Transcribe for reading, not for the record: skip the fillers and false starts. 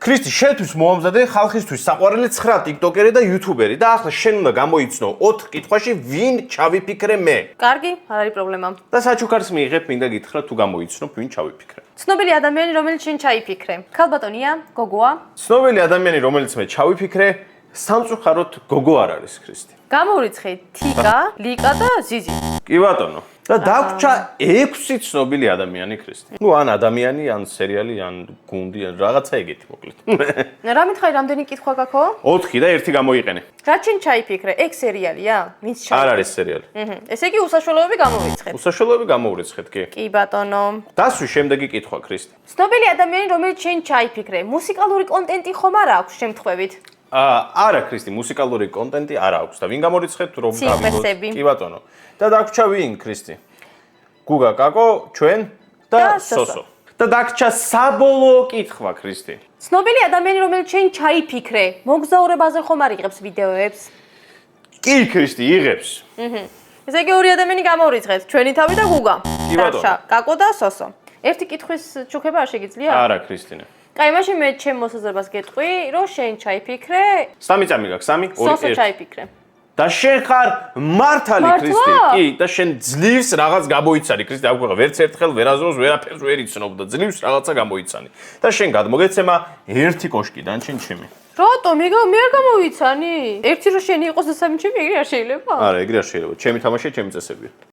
ქრისტი, შენთვის მოამზადე ხალხისთვის საყვარელი 9 ტიკტოკერი და იუთუბერი და ახლა შენ უნდა გამოიცნო 4 კითხვაში ვინ ჩავიფიქრე მე. კარგი, არ არის პრობლემა. და საჩუქარს მიიღებ, მინდა გითხრა თუ გამოიცნობ ვინ ჩავიფიქრე. ცნობილი ადამიანი, რომელიც შენ ჩაიფიქრე. ქალბატონია, გოგოა. ცნობილი ადამიანი, რომელიც მე ჩავიფიქრე, სამწუხაროდ გოგო არ არის ქრისტი. გამოვრიცხე თიკა, ლიკა და ზიზი. კი ბატონო. და დაგვრჩა 6 ცნობილი ადამიანი ქრისტი. ნუ ან ადამიანი, ან სერიალი, ან გუნდი, ან რაღაცა ეგეთი მოკლედ. რა მითხარი, რამდენი კითხვა გაქვს? 4 და 1 გამოიყენე. რა შენ ჩაიფიქრე? ეგ სერიალია? ვინც არ არის სერიალი. ესე იგი უსაშველოები გამოვრიცხეთ. უსაშველოები გამოვრიცხეთ, კი. კი ბატონო. დასვი შემდეგი კითხვა ქრისტი. ცნობილი ადამიანი, რომელიც შენ ჩაიფიქრე, მუსიკალური კონტენტი ხომ არ აქვს შემთხვევით? არა ქრისტი, მუსიკალური კონტენტი არ აქვს და ვინ გამორიცხეთ რომ სიმღერები. კი ბატონო. და დაგვრჩა ვინ ქრისტი? გუგა, კაკო, ჩვენ და სოსო. და დაგვრჩა საბოლოო კითხვა ქრისტი. ცნობილი ადამიანი, რომელიც შენ ჩაიფიქრე, მოგზაურებაზე ხომ არ იღებს ვიდეოებს? კი ქრისტი, იღებს. ესე იგი ორი ადამიანი გამოვრიცხეთ, ჩვენი თავი და გუგა. კი ბატონო. დაშა, კაკო და სოსო. ერთი კითხვის ჩუქება არ შეგიძლია? არა ქრისტინე. კაი, მაშინ მე ჩემ მოსაზრებას გეტყვი, რომ შენ ჩაიფიქრე, 3 წამი გაქვს, 3, 2, 1. სოსო ჩაიფიქრე. და შენ ხარ მართალი მართლა? ქრისტი. კი, და შენ ძლივს რაღაც გამოიცანი ქრისტი, აგვიღა ვერც ერთხელ ვერაზროს ვერაფერს ვერ იცნობ და ძლივს რაღაცა გამოიცანი. და შენ გადმოგეცემა ერთი კოშკიდან შენ ჩემი. რატომ? მე არ გამოვიცანი? ერთი რო შენი იყოს და სამი ჩემი, ეგრე არ შეიძლება? არა, ეგრე არ შეიძლება. ჩემი თამაში, ჩემი წესებია.